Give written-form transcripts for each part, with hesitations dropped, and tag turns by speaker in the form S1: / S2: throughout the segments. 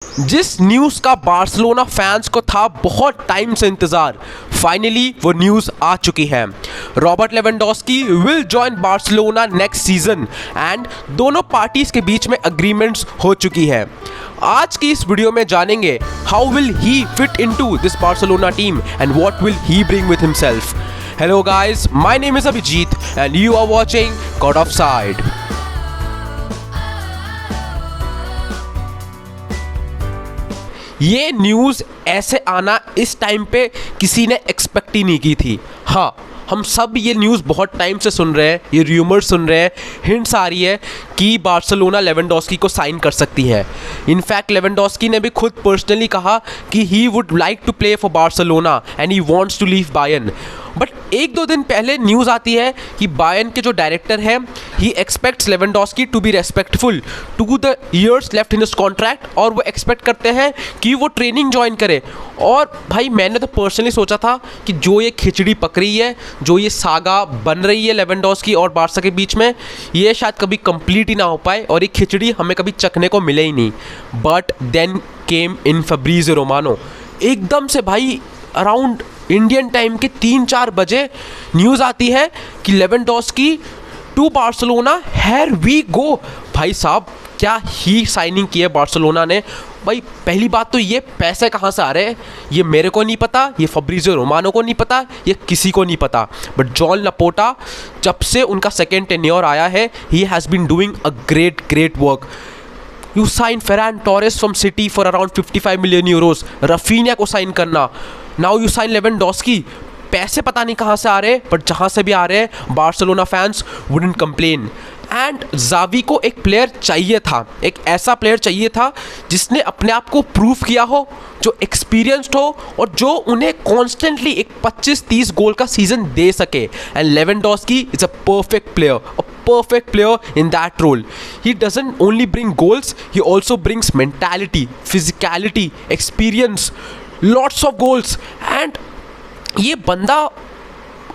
S1: जिस न्यूज़ का Barcelona fans को था बहुत टाइम से इंतज़ार, फाइनली वो न्यूज़ आ चुकी है। Robert Lewandowski will join Barcelona next season and दोनों पार्टीज के बीच में अग्रीमेंट्स हो चुकी है। आज की इस वीडियो में जानेंगे how will he fit into this Barcelona team and what will he bring with himself. Hello guys, my name is Abhijit and you are watching God of side. ये न्यूज़ ऐसे आना इस टाइम पे किसी ने एक्सपेक्ट ही नहीं की थी। हाँ, हम सब ये न्यूज़ बहुत टाइम से सुन रहे हैं, ये र्यूमर सुन रहे हैं, हिंट्स आ रही है कि बार्सिलोना लेवेंडोस्की को साइन कर सकती है। इनफैक्ट लेवेंडोस्की ने भी खुद पर्सनली कहा कि he would like to play for Barcelona and he wants to leave Bayern. But एक दो दिन पहले न्यूज़ आती है कि बायर्न के जो डायरेक्टर हैं he expects Lewandowski to be respectful to the years left in his contract, और वो एक्सपेक्ट करते हैं कि वो ट्रेनिंग ज्वाइन करे। और भाई मैंने तो पर्सनली सोचा था कि जो ये खिचड़ी पक रही है, जो ये सागा बन रही है लेवेंडोस्की और बार्सा के बीच में, ये शायद कभी कंप्लीट ही ना हो पाए और ये खिचड़ी हमें कभी चखने को मिले ही नहीं। But then came in Fabrizio Romano. एकदम से भाई अराउंड इंडियन टाइम के 3-4 बजे न्यूज़ आती है कि Lewandowski to Barcelona, here we go. भाई साहब क्या ही साइनिंग की है बार्सिलोना ने। भाई पहली बात तो ये पैसे कहाँ से आ रहे हैं ये मेरे को नहीं पता, ये फैब्रिज़ियो रोमानो को नहीं पता, ये किसी को नहीं पता। बट जॉन लापोर्टा जब से उनका सेकेंड टेन्योर आया है, he has been doing a great work. You sign Ferran Torres from City for around 55 million euros, Raphinha को साइन करना, नाउ यू साइन लेवेंडोस्की। पैसे पता नहीं कहाँ से आ रहे हैं, बट जहाँ से भी आ रहे हैं Barcelona fans wouldn't complain. And Xavi को एक प्लेयर चाहिए था, एक ऐसा प्लेयर चाहिए था जिसने अपने आप को प्रूव किया हो, जो एक्सपीरियंस्ड हो और जो उन्हें कॉन्स्टेंटली एक 25-30 गोल का सीजन दे सके। And Lewandowski is a perfect player in that role. He doesn't only bring goals, he also brings mentality, physicality, experience, lots of goals. And ये बंदा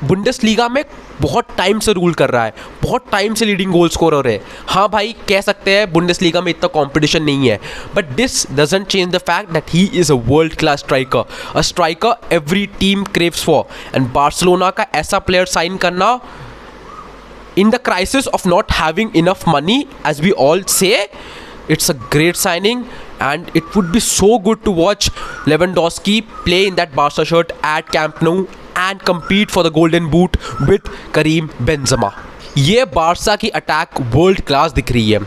S1: बुंडेसलीगा में बहुत टाइम से रूल कर रहा है, बहुत टाइम से लीडिंग गोल स्कोरर है। हाँ भाई कह सकते हैं बुंडेसलीगा में इतना कंपटीशन नहीं है, but this doesn't change the fact that he is a world class striker, a striker every team craves for. And Barcelona का ऐसा प्लेयर साइन करना in the crisis of not having enough money, as we all say, it's a great signing and it would be so good to watch Lewandowski play in that Barca shirt at Camp Nou and compete for the golden boot with Karim Benzema. ये Barca की attack world class दिख रही है।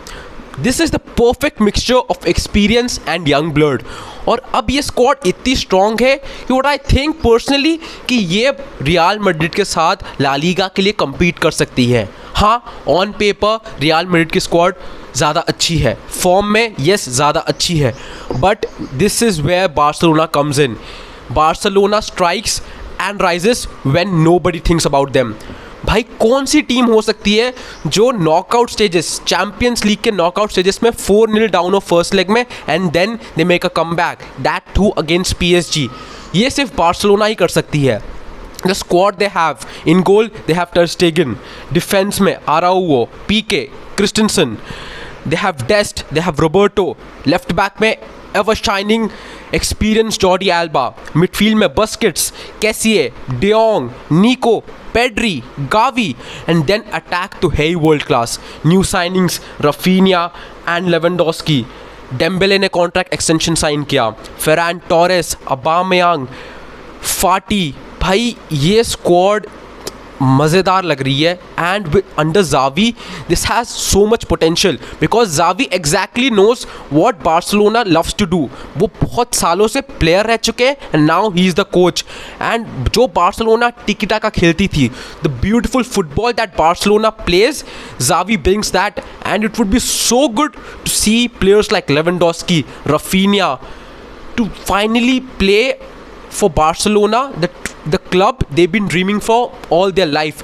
S1: This is the perfect mixture of experience and young blood. और अब ये squad इतनी strong है कि व्हाट आई थिंक पर्सनली कि ये रियल मैड्रिड के साथ ला लीगा के लिए compete कर सकती है। हाँ, ऑन पेपर रियल मैड्रिड की स्क्वाड ज़्यादा अच्छी है, फॉर्म में यस ज़्यादा अच्छी है, but this is where Barcelona comes in. Barcelona strikes and rises when nobody thinks about them. भाई कौन सी टीम हो सकती है जो नॉकआउट स्टेजेस, चैंपियंस लीग के नॉकआउट स्टेजेस में 4-0 डाउन हो फर्स्ट लेग में and then they make a comeback, that too against PSG। ये सिर्फ बार्सिलोना ही कर सकती है। The squad they have in goal, they have Ter Stegen. Defense में Araujo, PK, Christensen. They have Dest, they have Roberto. Left back में ever shining experienced Jordi Alba. Midfield में Busquets, Kessie, De Jong, Nico, Pedri, Gavi. And then attack to hey world class. New signings Rafinha and Lewandowski. Dembele ने contract extension sign किया. Ferran Torres, Aubameyang, Fati. भाई ये squad मज़ेदार लग रही है। And under Xavi this has so much potential because Xavi exactly knows what Barcelona loves to do. वो बहुत सालों से प्लेयर रह चुके हैं and now he is the coach. And जो बार्सिलोना टिकी टाका खेलती थी, the beautiful football that Barcelona plays, Xavi brings that. And it would be so good to see players like Lewandowski, Raphinha to finally play for Barcelona, the club they've been dreaming for all their life.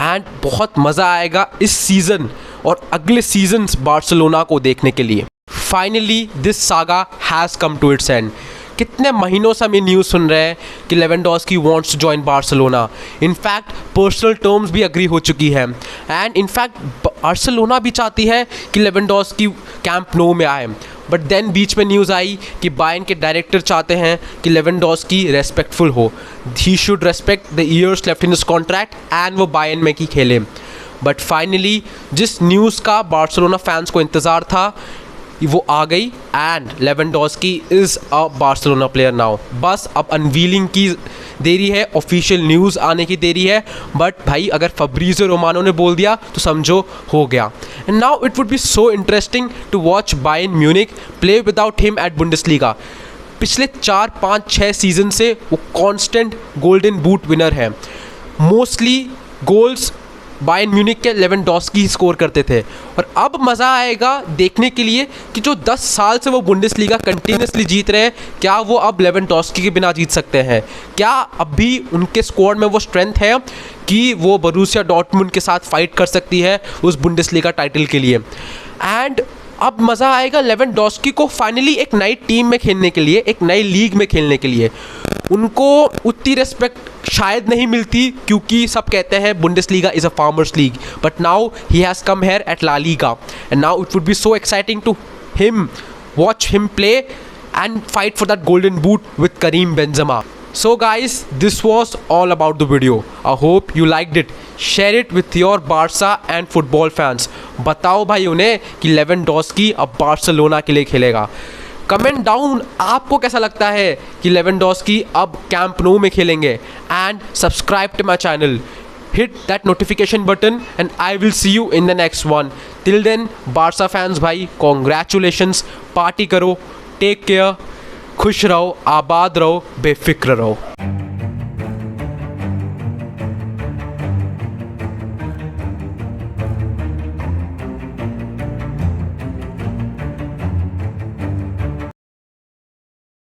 S1: And बहुत मज़ा आएगा इस season और अगले seasons Barcelona को देखने के लिए। Finally this saga has come to its end, कितने महीनों से हम ये न्यूज़ सुन रहे हैं कि Lewandowski wants to join Barcelona. In fact personal terms भी अग्री हो चुकी है एंड इनफैक्ट बार्सिलोना भी चाहती है कि लेवेंडोस्की कैंप नो में आए। बट देन बीच में न्यूज़ आई कि बायर्न के डायरेक्टर चाहते हैं कि लेवेंडोस्की रेस्पेक्टफुल हो, he should respect the years left in his contract and वो बायर्न में ही खेले। बट फाइनली जिस न्यूज़ का बार्सिलोना फैंस को इंतज़ार था वो आ गई and Lewandowski is a Barcelona player now. बस अब अनवीलिंग की देरी है, ऑफिशियल न्यूज़ आने की देरी है। बट भाई अगर फब्रीज़ियो रोमानो ने बोल दिया तो समझो हो गया। And now it would be so interesting to watch Bayern Munich play without him at Bundesliga. पिछले 4, 5, 6 सीज़न से वो कॉन्स्टेंट गोल्डन बूट विनर है। मोस्टली गोल्स बायर्न म्यूनिख के लेवेंडोस्की ही स्कोर करते थे। और अब मज़ा आएगा देखने के लिए कि जो 10 साल से वो बुंडेसलीगा कंटिन्यूसली जीत रहे हैं, क्या वो अब लेवेंडोस्की के बिना जीत सकते हैं? क्या अब भी उनके स्क्वाड में वो स्ट्रेंथ है कि वो बोरुसिया डॉर्टमुंड के साथ फाइट कर सकती है उस बुंडेसलीगा टाइटल के लिए? एंड अब मज़ा आएगा लेवेंडोस्की को फाइनली एक नई टीम में खेलने के लिए, एक नई लीग में खेलने के लिए। उनको उतनी रिस्पेक्ट शायद नहीं मिलती क्योंकि सब कहते हैं Bundesliga is a farmers league, but now he has come here at La Liga and now it would be so exciting to him watch him play and fight for that golden boot with Karim Benzema. So guys, this was all about the video. I hope you liked it. Share it with your Barca and football fans. बताओ भाई उन्हें कि Lewandowski अब Barcelona के लिए खेलेगा। Comment down आपको कैसा लगता है कि लेवेंडोस्की अब कैंप नो में खेलेंगे। And subscribe to my channel, hit that notification button and I will see you in the next one. Till then, Barca fans भाई congratulations, पार्टी करो, टेक केयर, खुश रहो, आबाद रहो, बेफिक्र रहो।